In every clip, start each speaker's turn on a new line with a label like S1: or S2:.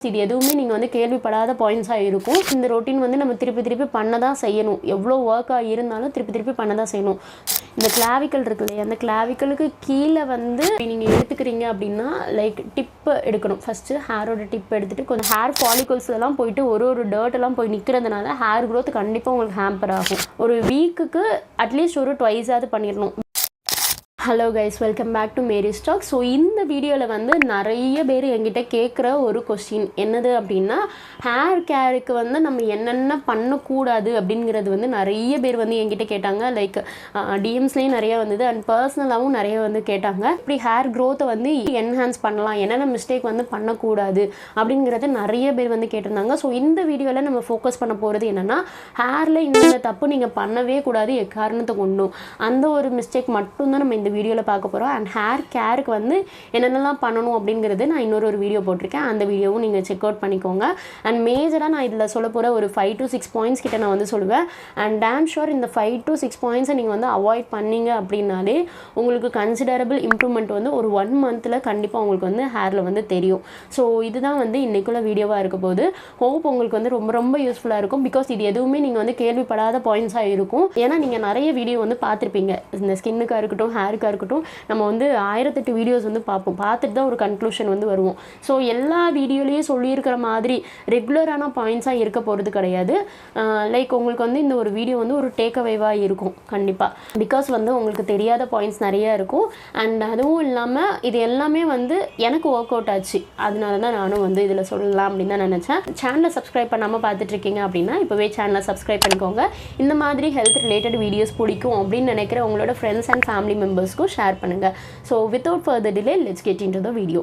S1: இது எதுவுமே நீங்கள் வந்து கேள்விப்படாத பாயிண்ட்ஸாக இருக்கும். இந்த ரொட்டீன் வந்து நம்ம திருப்பி திருப்பி பண்ண தான் செய்யணும். எவ்வளோ ஒர்க்காக இருந்தாலும் திருப்பி திருப்பி பண்ண தான் செய்யணும். இந்த கிளாவிக்கல் இருக்கு இல்லையா, அந்த கிளாவிக்கலுக்கு கீழே வந்து நீங்கள் எடுத்துக்கிறீங்க அப்படின்னா லைக் டிப்பு எடுக்கணும். ஃபஸ்ட்டு ஹேரோட டிப் எடுத்துகிட்டு கொஞ்சம் ஹேர் ஃபாலிகல்ஸ் எல்லாம் போயிட்டு ஒரு டர்ட்டெல்லாம் போய் நிற்கிறதுனால ஹேர் க்ரோத் கண்டிப்பாக உங்களுக்கு ஹேம்பர் ஆகும். ஒரு வீக்குக்கு அட்லீஸ்ட் ஒரு ட்வைஸாவது பண்ணிடணும். Hello guys, welcome back to மேரி ஸ்டாக். ஸோ இந்த வீடியோவில் வந்து நிறைய பேர் என்கிட்ட கேட்குற ஒரு கொஸ்டின் என்னது அப்படின்னா, ஹேர் கேருக்கு வந்து நம்ம என்னென்ன பண்ணக்கூடாது அப்படிங்கிறது வந்து நிறைய பேர் வந்து என்கிட்ட கேட்டாங்க. லைக் டிஎம்ஸ்லேயும் நிறையா வந்தது அண்ட் பர்சனலாகவும் நிறைய வந்து கேட்டாங்க. இப்படி ஹேர் க்ரோத்தை வந்து என்ஹான்ஸ் பண்ணலாம், என்னென்ன மிஸ்டேக் வந்து பண்ணக்கூடாது அப்படிங்கிறது நிறைய பேர் வந்து கேட்டிருந்தாங்க. ஸோ இந்த வீடியோவில் நம்ம ஃபோக்கஸ் பண்ண போகிறது என்னென்னா, ஹேரில் இந்த தப்பு நீங்கள் பண்ணவே கூடாது எக்காரணத்தை கொண்டும், அந்த ஒரு மிஸ்டேக் மட்டும்தான் நம்ம இந்த வீடியோவில் பார்க்க போகிறோம். அண்ட் ஹேர் கேருக்கு வந்து என்னென்னலாம் பண்ணணும் அப்படிங்கிறது நான் இன்னொரு வீடியோ போட்டிருக்கேன். அந்த வீடியோவும் நீங்கள் செக் அவுட் பண்ணிக்கோங்க. அண்ட் மேஜராக நான் இதில் சொல்ல போகிற ஒரு 5 to 6 பாயிண்ட்ஸ் கிட்ட நான் வந்து சொல்லுவேன். அண்ட் டேம் ஷோர் இந்த 5 to 6 பாயிண்ட்ஸை நீங்கள் வந்து அவாய்ட் பண்ணீங்க அப்படின்னாலே உங்களுக்கு கன்சிடரபிள் இம்ப்ரூவ்மெண்ட் வந்து ஒரு 1 மந்தில் கண்டிப்பாக உங்களுக்கு வந்து ஹேரில் வந்து தெரியும். ஸோ இதுதான் வந்து இன்றைக்குள்ள வீடியோவாக இருக்க போது. ஹோப் உங்களுக்கு வந்து ரொம்ப ரொம்ப யூஸ்ஃபுல்லாக இருக்கும். பிகாஸ் இது எதுவுமே நீங்கள் வந்து கேள்விப்படாத பாயிண்ட்ஸாக இருக்கும். ஏன்னா நீங்கள் நிறைய வீடியோ வந்து பார்த்துருப்பீங்க. இந்த ஸ்கின்னுக்காக இருக்கட்டும், ஹேருக்காக இருக்கட்டும், நம்ம வந்து 1008 வீடியோஸ் வந்து பார்த்துட்டு தான் ஒரு கன்க்ளூஷன் வந்து வருவோம். ஸோ எல்லா வீடியோலையும் சொல்லியிருக்கிற மாதிரி ரெகுலரான பாயிண்ட்ஸாக இருக்க போகிறது கிடையாது. லைக் உங்களுக்கு வந்து இந்த ஒரு வீடியோ வந்து ஒரு டேக் அவேவாக இருக்கும் கண்டிப்பாக. பிகாஸ் வந்து உங்களுக்கு தெரியாத பாயிண்ட்ஸ் நிறையா இருக்கும். அண்ட் அதுவும் இல்லாமல் இது எல்லாமே வந்து எனக்கு ஒர்க் அவுட் ஆச்சு. அதனால தான் நானும் வந்து இதில் சொல்லலாம் அப்படின்னு தான் நினச்சேன். சேனலை சப்ஸ்கிரைப் பண்ணாமல் பார்த்துட்ருக்கீங்க அப்படின்னா இப்போவே சேனலை சப்ஸ்கிரைப் பண்ணிக்கோங்க. இந்த மாதிரி ஹெல்த் ரிலேட்டட் வீடியோஸ் பிடிக்கும் அப்படின்னு நினைக்கிற உங்களோட ஃப்ரெண்ட்ஸ் அண்ட் ஃபேமிலி மெம்பர்ஸ்க்கும் ஷேர் பண்ணுங்க. So without further delay, let's get into the video.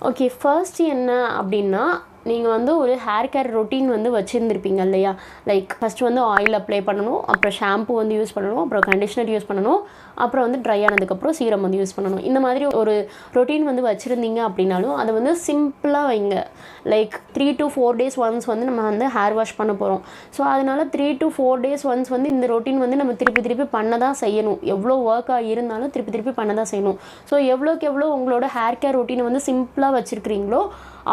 S1: Okay, first என்ன அப்படின்னா, நீங்கள் வந்து ஒரு ஹேர் கேர் ரொட்டீன் வந்து வச்சுருந்துருப்பீங்க இல்லையா. லைக் ஃபஸ்ட்டு வந்து ஆயில் அப்ளை பண்ணணும், அப்புறம் ஷாம்பு வந்து யூஸ் பண்ணணும், அப்புறம் கண்டிஷ்னர் யூஸ் பண்ணணும், அப்புறம் வந்து ட்ரை ஆனதுக்கப்புறம் சீரம் வந்து யூஸ் பண்ணணும். இந்த மாதிரி ஒரு ரொட்டீன் வந்து வச்சுருந்தீங்க அப்படின்னாலும் அதை வந்து சிம்பிளாக வைங்க. லைக் 3 to 4 days ஒன்ஸ் வந்து நம்ம வந்து ஹேர் வாஷ் பண்ண போகிறோம். ஸோ அதனால் 3 to 4 days ஒன்ஸ் வந்து இந்த ரொட்டீன் வந்து நம்ம திருப்பி திருப்பி பண்ண தான் செய்யணும். எவ்வளோ ஒர்க்காக இருந்தாலும் திருப்பி திருப்பி பண்ண தான் செய்யணும். ஸோ எவ்வளோக்கு எவ்வளோ உங்களோட ஹேர் கேர் ரொட்டீனை வந்து சிம்பிளாக வச்சுருக்கிறீங்களோ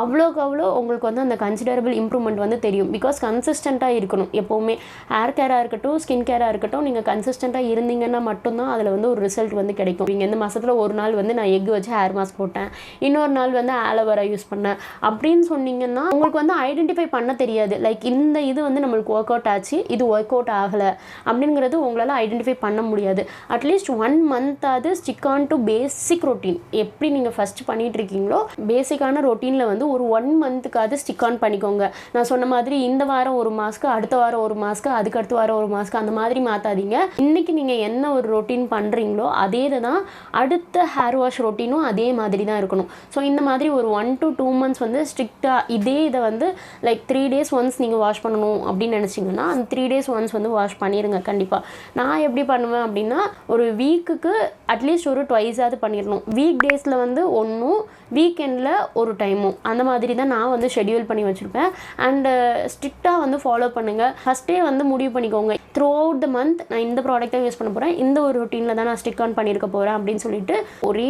S1: அவ்வளோக்கு அவ்வளோ உங்களுக்கு வந்து அந்த கன்சிடரபிள் இம்ப்ரூவ்மெண்ட் வந்து தெரியும். பிகாஸ் கன்சிஸ்டண்ட்டாக இருக்கணும் எப்போவுமே. ஹேர் கேராக இருக்கட்டும், ஸ்கின் கேராக இருக்கட்டும், நீங்கள் கன்சிஸ்டண்ட்டாக இருந்தீங்கன்னா மட்டும்தான் அதில் வந்து ஒரு ரிசல்ட் வந்து கிடைக்கும். நீங்கள் இந்த மாதத்தில் ஒரு நாள் வந்து நான் எக் வச்சு ஹேர் மாஸ்க் போட்டேன், இன்னொரு நாள் வந்து ஆலோவேரா யூஸ் பண்ணேன் அப்படின்னு சொன்னீங்கன்னா உங்களுக்கு வந்து ஐடென்டிஃபை பண்ண தெரியாது. லைக் இந்த இது வந்து நம்மளுக்கு ஒர்க் அவுட் ஆச்சு, இது ஒர்க் அவுட் ஆகலை அப்படிங்கிறது உங்களால் ஐடென்டிஃபை பண்ண முடியாது. அட்லீஸ்ட் 1 மந்தாவது stick on to basic routine. எப்படி நீங்கள் ஃபஸ்ட்டு பண்ணிகிட்டு இருக்கீங்களோ பேசிக்கான ரொட்டீனில் வந்து ஒரு 1 மந்த்துக்காவது ஸ்டிக் ஆன் பண்ணிக்கோங்க. நான் சொன்ன மாதிரி இந்த வாரம் ஒரு மாஸ்க்கு, அடுத்த வாரம் ஒரு மாஸ்க்கு, அதுக்கு அடுத்த வாரம் ஒரு மாஸ்க்கு, அந்த மாதிரி மாற்றாதீங்க. இன்றைக்கி நீங்கள் என்ன ஒரு ரொட்டீன் பண்ணுறீங்களோ அதே தான் அடுத்த ஹேர் வாஷ் ரொட்டீனும் அதே மாதிரி தான் இருக்கணும். ஸோ இந்த மாதிரி ஒரு 1 to 2 months வந்து ஸ்ட்ரிக்டாக இதே இதை வந்து லைக் 3 days ஒன்ஸ் நீங்கள் வாஷ் பண்ணணும் அப்படின்னு நினச்சிங்கன்னா அந்த 3 days ஒன்ஸ் வந்து வாஷ் பண்ணிடுங்க கண்டிப்பாக. நான் எப்படி பண்ணுவேன் அப்படின்னா, ஒரு வீக்குக்கு அட்லீஸ்ட் ஒரு ட்வைஸாவது பண்ணிடணும். வீக் டேஸில் வந்து ஒன்றும், வீக்கெண்டில் ஒரு டைமும், அந்த மாதிரி தான் நான் வந்து ஷெட்யூல் பண்ணி வச்சுருப்பேன். அண்டு ஸ்ட்ரிக்டாக வந்து ஃபாலோ பண்ணுங்கள். ஃபஸ்ட்டே வந்து முடிவு பண்ணிக்கோங்க, த்ரூ அவுட் த மந்த் நான் இந்த ப்ராடக்ட் தான் யூஸ் பண்ண போகிறேன், இந்த ஒரு ரொட்டீனில் தான் நான் ஸ்டிக் ஆன் பண்ணியிருக்க போகிறேன் அப்படின்னு சொல்லிட்டு ஒரே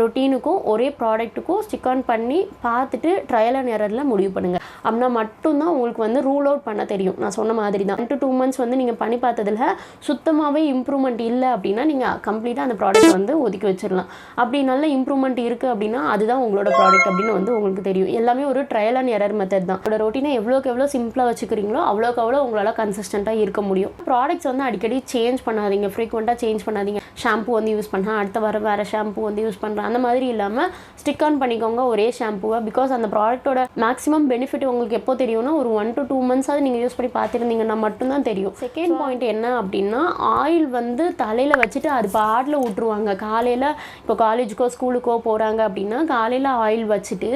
S1: ரொட்டீனுக்கும் ஒரே ப்ராடக்ட்டுக்கும் ஸ்டிக் ஆன் பண்ணி பார்த்துட்டு ட்ரையல் அண்ட் எரரில் முடிவு பண்ணுங்கள். அப்படின்னா மட்டும்தான் உங்களுக்கு வந்து ரூல் அவுட் பண்ண தெரியும். நான் சொன்ன மாதிரி தான் 1 to 2 months வந்து நீங்கள் பண்ணி பார்த்ததில் சுத்தமாகவே இம்ப்ரூவ்மெண்ட் இல்லை அப்படின்னா நீங்கள் கம்ப்ளீட்டாக அந்த ப்ராடக்ட் வந்து ஒதுக்கி வச்சிடலாம். அப்படி நல்ல இம்ப்ரூவ்மெண்ட் இருக்குது அப்படின்னா அதுதான் உங்களோட ப்ராடக்ட் அப்படின்னு வந்து உங்களுக்கு தெரியும். எல்லாமே ஒரு ட்ரையல் அண்ட் எரர் மெத்தட் தான். உங்களோட ரொட்டீனை எவ்வளோக்கு எவ்வளோ சிம்பிளாக வச்சுக்கிறீங்களோ அவ்வளோக்கு அவ்வளோ உங்களால் கன்சிஸ்டண்ட்டாக இருக்க முடியும். ப்ராடக்ட்ஸ் வந்து அடிக்கடி சேஞ்ச் பண்ணாதீங்க, ஃப்ரீக்வெண்ட்டாக சேஞ்ச் பண்ணாதீங்க. ஷாம்பு வந்து யூஸ் பண்ணால் அடுத்த வாரம் வேறு ஷாம்பு வந்து யூஸ் பண்ணுறேன் அந்த மாதிரி இல்லாமல் ஸ்டிக் ஆன் பண்ணிக்கோங்க ஒரே ஷாம்புவை. பிகாஸ் அந்த ப்ராடக்ட்டோட மேக்ஸிமம் பெனிஃபிட் உங்களுக்கு எப்போ தெரியும்னா ஒரு 1 to 2 months நீங்கள் யூஸ் பண்ணி பார்த்துருந்தீங்கன்னா மட்டும்தான் தெரியும். செகண்ட் பாயிண்ட் என்ன அப்படின்னா, ஆயில் வந்து தலையில் வச்சுட்டு அது பாட்டில் விட்டுருவாங்க. காலையில் இப்போ காலேஜுக்கோ ஸ்கூலுக்கோ போகிறாங்க அப்படின்னா காலையில் ஆயில் வச்சுட்டு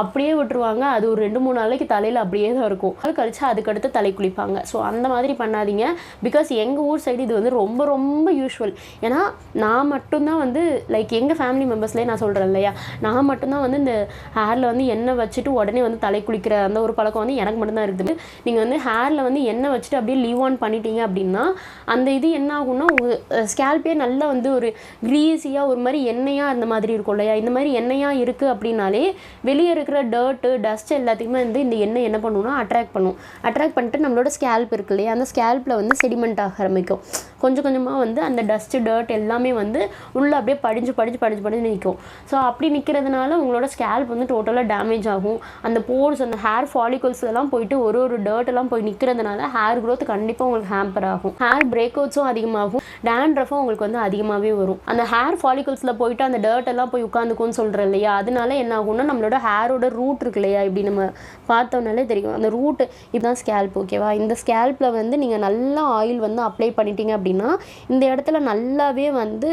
S1: அப்படியே விட்டுருவாங்க. அது ஒரு 2-3 நாளைக்கு தலையில் அப்படியே தான் இருக்கும். அது கழிச்சு அதுக்கடுத்து தலை குளிப்பாங்க. ஸோ அந்த மாதிரி பண்ணாதீங்க. பிகாஸ் எங்கள் ஊர் சைடு இது வந்து ரொம்ப ரொம்ப யூஸ்வல். ஏன்னா நான் மட்டும்தான் வந்து லைக் எங்கள் ஃபேமிலி மெம்பர்ஸ்லேயே நான் சொல்கிறேன் இல்லையா, நான் மட்டும்தான் வந்து இந்த ஹேரில் வந்து எண்ணெய் வச்சுட்டு உடனே வந்து தலை குளிக்கிற அந்த ஒரு பழக்கம் வந்து எனக்கு மட்டும்தான் இருக்குது. நீங்கள் வந்து ஹேரில் வந்து எண்ணெய் வச்சுட்டு அப்படியே லீவ் ஆன் பண்ணிட்டீங்க அப்படின்னா அந்த இது என்ன ஆகும்னா உங்கள் ஸ்கேல்பே நல்லா வந்து ஒரு க்ரீஸியாக ஒரு மாதிரி எண்ணெயாக அந்த மாதிரி இருக்கும் இல்லையா. இந்த மாதிரி எண்ணெயாக இருக்குது அப்படின்னாலே வெளியே இருக்கிற டர்ட்டு டஸ்ட் எல்லாத்தையுமே வந்து இந்த எண்ணெய் என்ன பண்ணுன்னா அட்ராக்ட் பண்ணும். அட்ராக்ட் பண்ணிட்டு நம்மளோட ஸ்கேல்ப் இருக்கு இல்லையா, அந்த ஸ்கேல்பில் வந்து செடிமெண்ட் ஆக ஆரம்பிக்கும். கொஞ்சம் கொஞ்சமாக வந்து அந்த டஸ்ட்டு டர்ட் எல்லாமே வந்து உள்ளே அப்படியே படிஞ்சு நிற்கும். ஸோ அப்படி நிற்கிறதுனால உங்களோட ஸ்கேல்ப் வந்து டோட்டலாக டேமேஜ் ஆகும். அந்த போர்ஸ் அந்த ஹேர் ஃபாலிகல்ஸ் எல்லாம் போயிட்டு ஒரு டர்ட் எல்லாம் போய் நிற்கிறதுனால ஹேர் க்ரோத் கண்டிப்பாக உங்களுக்கு ஹேம்பர் ஆகும். ஹேர் பிரேக் அவுட்ஸும் அதிகமாகும். டேண்ட்ரஃபும் உங்களுக்கு வந்து அதிகமாகவே வரும். அந்த ஹேர் ஃபாலிகல்ஸில் போயிட்டு அந்த டர்ட் எல்லாம் போய் உட்காந்துக்கும்னு சொல்கிறேன் இல்லையா, அதனால என்ன ஆகும்னா நம்மளோட ஹேரோட ரூட் இருக்கு இல்லையா, இப்படி நம்ம பார்த்தோம்னாலே தெரியும் அந்த ரூட் இதுதான் ஸ்கேல்ப். ஓகேவா, இந்த ஸ்கேல்பில் வந்து நீங்கள் நல்லா ஆயில் வந்து அப்ளை பண்ணிட்டீங்க அப்படின்னா இந்த இடத்துல நல்லாவே வந்து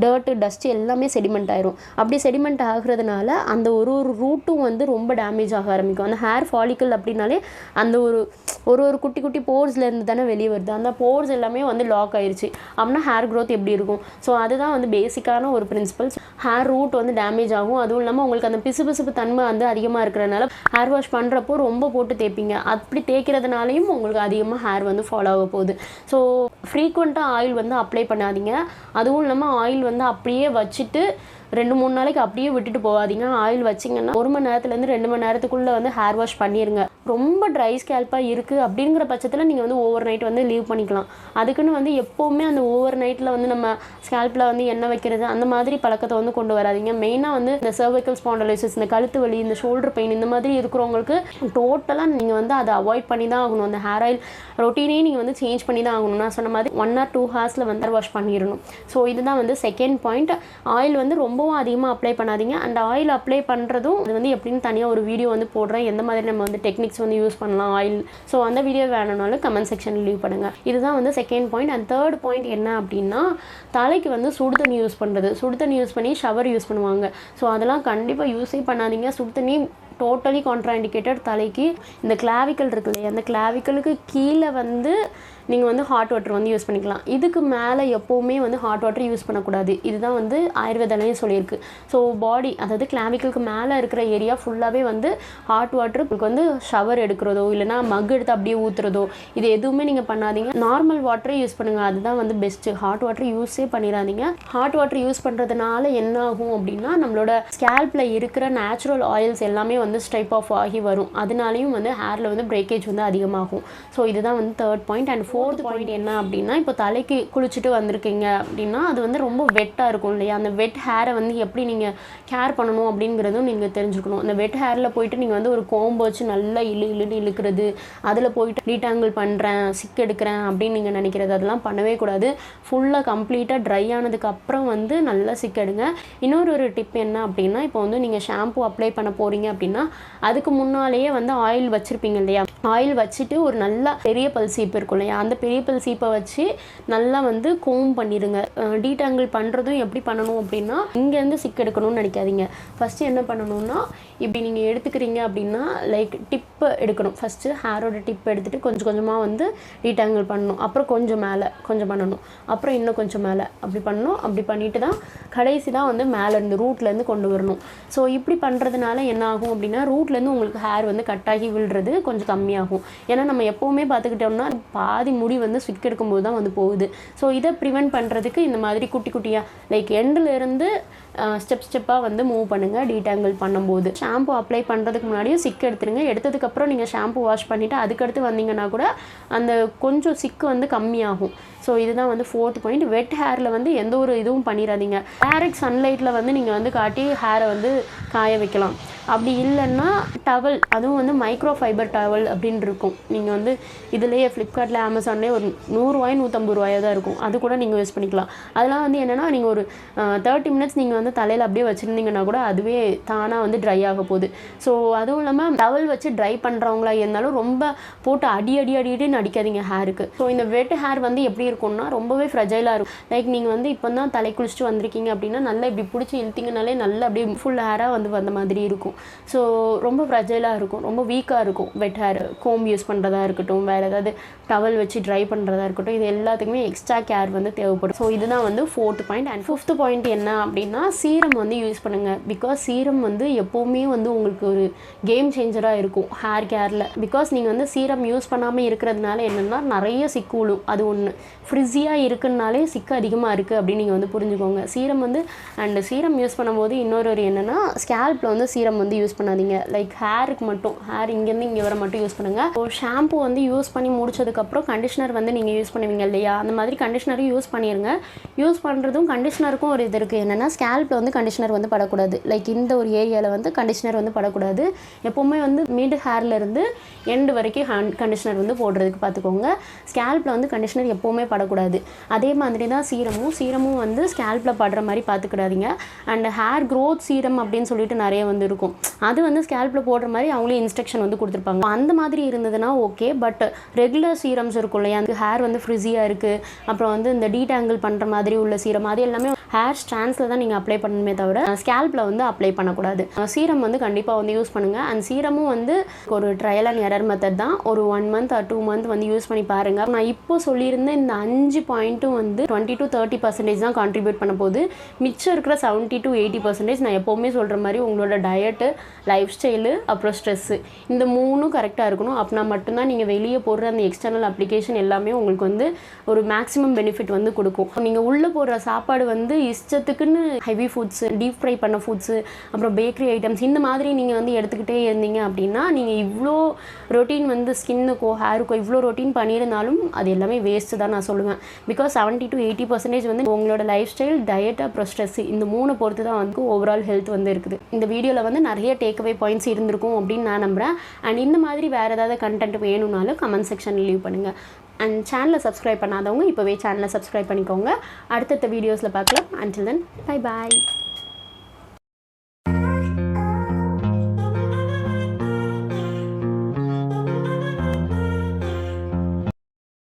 S1: டர்ட்டு டஸ்ட்டு எல்லாமே செடிமெண்ட் ஆயிரும். அப்படி செடிமெண்ட் ஆகுறதுனால அந்த ஒரு ரூட்டும் வந்து ரொம்ப டேமேஜ் ஆக ஆரம்பிக்கும். அந்த ஹேர் ஃபாலிக்கல் அப்படின்னாலே அந்த ஒரு குட்டி குட்டி போர்ஸ்லேருந்து தானே வெளியே வருது. அந்த போர்ஸ் எல்லாமே வந்து லாக் ஆயிடுச்சு அப்படின்னா ஹேர் க்ரோத் எப்படி இருக்கும். ஸோ அதுதான் வந்து பேசிக்கான ஒரு பிரின்சிபல்ஸ். ஹேர் ரூட் வந்து டேமேஜ் ஆகும். அதுவும் இல்லாமல் உங்களுக்கு அந்த பிசுபிசுப்பு தன்மை வந்து அதிகமாக இருக்கிறதுனால ஹேர் வாஷ் பண்ணுறப்போ ரொம்ப போட்டு தேய்ப்பீங்க. அப்படி தேய்க்கிறதுனாலையும் உங்களுக்கு அதிகமாக ஹேர் வந்து ஃபாலோ ஆக போகுது. ஸோ ஃப்ரீக்வெண்ட்டாக ஆயில் வந்து அப்ளை பண்ணாதீங்க. அதுவும் இல்லாமல் ஆயில் வந்து அப்படியே வச்சுட்டு 2-3 நாளைக்கு அப்படியே விட்டுட்டு போகாதீங்க. ஆயில் வச்சிங்கன்னா 1 மணி நேரத்துலேருந்து 2 மணி நேரத்துக்குள்ளே வந்து ஹேர் வாஷ் பண்ணிடுங்க. ரொம்ப ட்ரை ஸ்கேல்பாக இருக்குது அப்படிங்கிற பட்சத்தில் நீங்கள் வந்து ஓவர் நைட் வந்து லீவ் பண்ணிக்கலாம். அதுக்குன்னு வந்து எப்போவுமே அந்த ஓவர் நைட்டில் வந்து நம்ம ஸ்கேல்பில் வந்து எண்ணெய் வைக்கிறது அந்த மாதிரி பழக்கத்தை வந்து கொண்டு வராதிங்க. மெயினாக வந்து இந்த சர்வைக்கல் ஸ்பாண்டலைசிஸ், இந்த கழுத்து வலி, இந்த ஷோல்டர் பெயின் இந்த மாதிரி இருக்கிறவங்களுக்கு டோட்டலாக நீங்கள் வந்து அதை அவாய்ட் பண்ணி தான் ஆகணும். அந்த ஹேர் ஆயில் ரொட்டீனே நீங்கள் வந்து சேஞ்ச் பண்ணி தான் ஆகணும். நான் சொன்ன மாதிரி 1 or 2 ஹார்ஸில் வந்து ஹேர் வாஷ் பண்ணிடணும். ஸோ இதுதான் வந்து செகண்ட் பாயிண்ட். ஆயில் வந்து ரொம்பவும் அதிகமாக அப்ளை பண்ணாதீங்க. அண்ட் ஆயில் அப்ளை பண்ணுறதும் அது வந்து எப்படின்னு தனியாக ஒரு வீடியோ வந்து போடுறேன், எந்த மாதிரி நம்ம வந்து டெக்னிக்ஸ் வந்து யூஸ் பண்ணலாம் ஆயில். ஸோ அந்த வீடியோ வேணும்னாலும் கமெண்ட் செக்ஷனில் லீவ் பண்ணுங்கள். இதுதான் வந்து second point. And third point என்ன அப்படின்னா தலைக்கு வந்து சுடு தண்ணி யூஸ் பண்ணுறது. சுடு தண்ணி யூஸ் பண்ணி ஷவர் யூஸ் பண்ணுவாங்க. ஸோ அதெல்லாம் கண்டிப்பாக யூஸே பண்ணாதீங்க. சுடு தண்ணி டோட்டலி கான்ட்ராஇண்டிகேட்டட். தலைக்கு இந்த கிளாவிக்கல் இருக்கு இல்லையா, அந்த கிளாவிக்கலுக்கு கீழே வந்து நீங்கள் வந்து ஹாட் வாட்டர் வந்து யூஸ் பண்ணிக்கலாம். இதுக்கு மேலே எப்போவுமே வந்து ஹாட் வாட்டர் யூஸ் பண்ணக்கூடாது. இதுதான் வந்து ஆயுர்வேதாலையும் சொல்லியிருக்கு. ஸோ பாடி அதாவது கிளாவிக்கலுக்கு மேலே இருக்கிற ஏரியா ஃபுல்லாகவே வந்து ஹாட் வாட்டருக்கு வந்து ஷவர் எடுக்கிறதோ இல்லைனா மக் எடுத்து அப்படியே ஊற்றுறதோ இது எதுவுமே நீங்கள் பண்ணாதீங்க. நார்மல் வாட்டரே யூஸ் பண்ணுங்கள். அதுதான் வந்து பெஸ்ட்டு. ஹாட் வாட்டர் யூஸே பண்ணிடாதீங்க. ஹாட் வாட்டர் யூஸ் பண்ணுறதுனால என்ன ஆகும் அப்படின்னா நம்மளோட ஸ்கேல்பில் இருக்கிற நேச்சுரல் ஆயில்ஸ் எல்லாமே வந்து ஸ்ட்ரைப் ஆஃப் ஆகி வரும். அதனாலையும் வந்து ஹேரில் வந்து பிரேக்கேஜ் வந்து அதிகமாகும். ஸோ இதுதான் வந்து third point. And fourth point என்ன அப்படின்னா இப்போ தலைக்கு குளிச்சுட்டு வந்திருக்கீங்க அப்படின்னா அது வந்து ரொம்ப வெட்டாக இருக்கும் இல்லையா, அந்த வெட் ஹேரை வந்து எப்படி நீங்கள் கேர் பண்ணணும் அப்படிங்கிறதும் நீங்கள் தெரிஞ்சுக்கணும். அந்த வெட் ஹேரில் போயிட்டு நீங்கள் வந்து ஒரு கோம்பு வச்சு நல்லா இழுன்னு இழுக்கிறது, அதில் போயிட்டு டீடாங்கிள் பண்ணுறேன் சிக் எடுக்கிறேன் அப்படின்னு நீங்கள் நினைக்கிறது அதெல்லாம் பண்ணவே கூடாது. ஃபுல்லாக கம்ப்ளீட்டாக ட்ரை ஆனதுக்கு அப்புறம் வந்து நல்லா சிக் எடுங்க. இன்னொரு டிப் என்ன அப்படின்னா இப்போ வந்து நீங்கள் ஷாம்பு அப்ளை பண்ண போகிறீங்க அப்படின்னா அதுக்கு முன்னாலேயே வந்து ஆயில் வச்சுருப்பீங்க இல்லையா, ஆயில் வச்சுட்டு ஒரு நல்லா பெரிய பல் சீப்பு இருக்கும் இல்லையா, அந்த பெரிய பல் சீப்பை வச்சு நல்லா வந்து கோம் பண்ணிடுங்க. டீடாங்கிள் பண்ணுறதும் எப்படி பண்ணணும் அப்படின்னா இங்கேருந்து சிக் எடுக்கணும்னு நினைக்காதீங்க. ஃபஸ்ட்டு என்ன பண்ணணும்னா இப்படி நீங்கள் எடுத்துக்கிறீங்க அப்படின்னா லைக் டிப்பு எடுக்கணும். ஃபஸ்ட்டு ஹேரோட டிப் எடுத்துகிட்டு கொஞ்சம் கொஞ்சமாக வந்து டீடாங்கிள் பண்ணணும். அப்புறம் கொஞ்சம் மேலே கொஞ்சம் பண்ணணும், அப்புறம் இன்னும் கொஞ்சம் மேலே அப்படி பண்ணணும். அப்படி பண்ணிட்டு தான் கடைசி தான் வந்து மேலேருந்து ரூட்லேருந்து கொண்டு வரணும். ஸோ இப்படி பண்ணுறதுனால என்ன ஆகும் அப்படின்னா ரூட்லேருந்து உங்களுக்கு ஹேர் வந்து கட்டாகி விழுறது கொஞ்சம் கம்மியாகும். ஏன்னா நம்ம எப்போவுமே பார்த்துக்கிட்டோம்னா பாதி முடி வந்து சிக் எடுக்கும்போது தான் வந்து போகுது. ஸோ இதை ப்ரிவெண்ட் பண்ணுறதுக்கு இந்த மாதிரி குட்டி குட்டியாக லைக் எண்டிலேருந்து ஸ்டெப்பாக வந்து மூவ் பண்ணுங்கள். டீடாங்கிள் பண்ணும்போது ஷாம்பு அப்ளை பண்ணுறதுக்கு முன்னாடியும் சிக் எடுத்துருங்க. எடுத்ததுக்கப்புறம் நீங்கள் ஷாம்பு வாஷ் பண்ணிவிட்டு அதுக்கடுத்து வந்தீங்கன்னா கூட அந்த கொஞ்சம் சிக்கு வந்து கம்மியாகும். ஸோ இதுதான் வந்து ஃபோர்த் பாயிண்ட். வெட் ஹேரில் வந்து எந்த ஒரு இதுவும் பண்ணிடாதீங்க. டைரக்ட் சன்லைட்டில் வந்து நீங்கள் வந்து காட்டி ஹேரை வந்து காய வைக்கலாம். அப்படி இல்லைன்னா டவல், அதுவும் வந்து மைக்ரோ ஃபைபர் டவல் அப்படின்னு இருக்கும். நீங்கள் வந்து இதுலேயே ஃப்ளிப்கார்ட்டில் அமேசான்லேயே ஒரு 100 ரூபாய் 150 ரூபாயாக தான் இருக்கும். அது கூட நீங்கள் யூஸ் பண்ணிக்கலாம். அதெல்லாம் வந்து என்னென்னா நீங்கள் ஒரு 30 மினிட்ஸ் நீங்கள் வந்து தலையில் அப்படியே வச்சுருந்தீங்கன்னா கூட அதுவே தானாக வந்து ட்ரை ஆக போகுது. ஸோ அதுவும் இல்லாமல் டவல் வச்சு ட்ரை பண்ணுறவங்களா இருந்தாலும் ரொம்ப போட்டு அடின்னு அடிக்காதீங்க ஹேருக்கு. ஸோ இந்த வெட் ஹேர் வந்து எப்படி இருக்கும்னா ரொம்பவே ஃப்ரெஜைலாக இருக்கும். லைக் நீங்கள் வந்து இப்போ தான் தலை குளிச்சுட்டு வந்திருக்கீங்க அப்படின்னா நல்லா இப்படி பிடிச்சி இழுத்தீங்கனாலே நல்லா அப்படியே ஃபுல் ஹேராக வந்து வந்த மாதிரி இருக்கும். இருக்கும். ஸோ ரொம்ப ஃப்ரெஜைலாக இருக்கும், ரொம்ப வீக்காக இருக்கும். வெட் ஹேர் கோம் யூஸ் பண்ணுறதா இருக்கட்டும், வேறு ஏதாவது டவல் வச்சு ட்ரை பண்ணுறதா இருக்கட்டும், இது எல்லாத்துக்குமே எக்ஸ்ட்ரா கேர் வந்து தேவைப்படும். ஸோ இதுதான் வந்து 4th point. And 5th point என்ன அப்படின்னா, சீரம் வந்து யூஸ் பண்ணுங்கள். பிகாஸ் சீரம் வந்து எப்போவுமே வந்து உங்களுக்கு ஒரு கேம் சேஞ்சராக இருக்கும் ஹேர் கேரில். பிகாஸ் நீங்கள் வந்து சீரம் யூஸ் பண்ணாமல் இருக்கிறதுனால என்னென்னா நிறைய சிக்கு விழும். அது ஒன்று. ஃப்ரிஸியாக இருக்குன்னாலே சிக்கு அதிகமாக இருக்குது அப்படின்னு நீங்கள் வந்து புரிஞ்சுக்கோங்க. சீரம் வந்து அண்ட் சீரம் யூஸ் பண்ணும்போது இன்னொரு என்னென்னா, ஸ்கேல்பில் வந்து சீரம் வந்து யூஸ் பண்ணாதீங்க. லைக் ஹேருக்கு மட்டும், ஹேர் இங்கேருந்து இங்கே வர மட்டும் யூஸ் பண்ணுங்கள். ஒரு ஷாம்பு வந்து யூஸ் பண்ணி முடிச்சதுக்கப்புறம் கண்டிஷனர் வந்து நீங்கள் யூஸ் பண்ணுவீங்க இல்லையா, அந்த மாதிரி கண்டிஷனரும் யூஸ் பண்ணிடுங்க. யூஸ் பண்ணுறதும் கண்டிஷனருக்கும் ஒரு இது இருக்குது என்னென்னா, ஸ்கேல்பில் வந்து கண்டிஷனர் வந்து படக்கூடாது. லைக் இந்த ஒரு ஏரியாவில் வந்து கண்டிஷனர் வந்து படக்கூடாது. எப்போவுமே வந்து மிட் ஹேர்லேருந்து எண்டு வரைக்கும் கண்டிஷனர் வந்து போடுறதுக்கு பார்த்துக்கோங்க. ஸ்கேல்பில் வந்து கண்டிஷனர் எப்போவுமே படக்கூடாது. அதே மாதிரி தான் சீரமும் வந்து ஸ்கேல்பில் படுற மாதிரி பார்த்துக்கிடாதீங்க. அண்ட் ஹேர் க்ரோத் சீரம் அப்படின்னு சொல்லிட்டு நிறைய வந்து இருக்கும். அது வந்து ஸ்கேல்பில் போடுற மாதிரி அவங்களே இன்ஸ்ட்ரக்ஷன் வந்து கொடுத்துருப்பாங்க. அந்த மாதிரி இருந்ததுன்னா ஓகே. பட் ரெகுலர் சீரம்ஸ் இருக்கும் இல்லையா, அந்த ஹேர் வந்து ஃப்ரிஸியாக இருக்குது, அப்புறம் வந்து இந்த டீடாங்கிள் பண்ணுற மாதிரி உள்ள சீரம், அது எல்லாமே ஹேர் ஸ்ட்ராண்ட்ஸில் தான் நீங்கள் அப்ளை பண்ணணுமே தவிர ஸ்கேல்பில் வந்து அப்ளை பண்ணக்கூடாது. சீரம் வந்து கண்டிப்பாக வந்து யூஸ் பண்ணுங்கள். அண்ட் சீரமும் வந்து ஒரு ட்ரையல் அண்ட் எரர் மெத்தட் தான். ஒரு 1 month or 2 month வந்து யூஸ் பண்ணி பாருங்கள். நான் இப்போ சொல்லியிருந்த இந்த 5 பாயிண்ட்டும் வந்து 20 to 30% தான் கான்ட்ரிபியூட் பண்ண போகுது. மிச்சம் இருக்கிற 70 to 80% நான் எப்போவுமே சொல்கிற மாதிரி உங்களோட டயட்டு, லைஃப் ஸ்டைலு, அப்புறம் ஸ்ட்ரெஸ்ஸு, இந்த 3ம் கரெக்டாக இருக்கணும். அப்படின்னா மட்டும்தான் நீங்கள் வெளியே போடுற அந்த எக்ஸ்டர்னல் அப்ளிகேஷன் எல்லாமே உங்களுக்கு வந்து ஒரு மேக்ஸிமம் பெனிஃபிட் வந்து கொடுக்கும். நீங்கள் உள்ளே போடுற சாப்பாடு வந்து இஷ்டத்துக்குன்னு ஹெவி ஃபுட்ஸு, டீப் ஃப்ரை பண்ண ஃபுட்ஸு, அப்புறம் பேக்கரி ஐட்டம்ஸ் இந்த மாதிரி நீங்கள் வந்து எடுத்துக்கிட்டே இருந்தீங்க அப்படின்னா, நீங்கள் இவ்வளோ ரொட்டீன் வந்து ஸ்கின்னுக்கோ ஹேருக்கோ இவ்வளோ ரொட்டீன் பண்ணியிருந்தாலும் அது எல்லாமே வேஸ்ட்டு தான் நான் சொல்லுவேன். பிகாஸ் 70 to 80% வந்து உங்களோட லைஃப் ஸ்டைல், டயட், அப்புறம் ஸ்ட்ரெஸ், இந்த 3 பொறுத்து தான் வந்து ஓவரால் ஹெல்த் வந்து இருக்குது. இந்த வீடியோவில் வந்து நிறைய டேக்அவே பாயிண்ட்ஸ் இருந்திருக்கும் அப்படின்னு நான் நம்புகிறேன். அண்ட் இந்த மாதிரி வேறு ஏதாவது கண்டென்ட் வேணும்னாலும் கமெண்ட் செக்ஷனில் லீவ் பண்ணுங்கள். அண்ட் சேனலை சப்ஸ்கிரைப் பண்ணாதவங்க இப்போவே சேனலை சப்ஸ்கிரைப் பண்ணிக்கோங்க. அடுத்தடுத்த வீடியோஸில் பார்க்கலாம். Until then bye bye.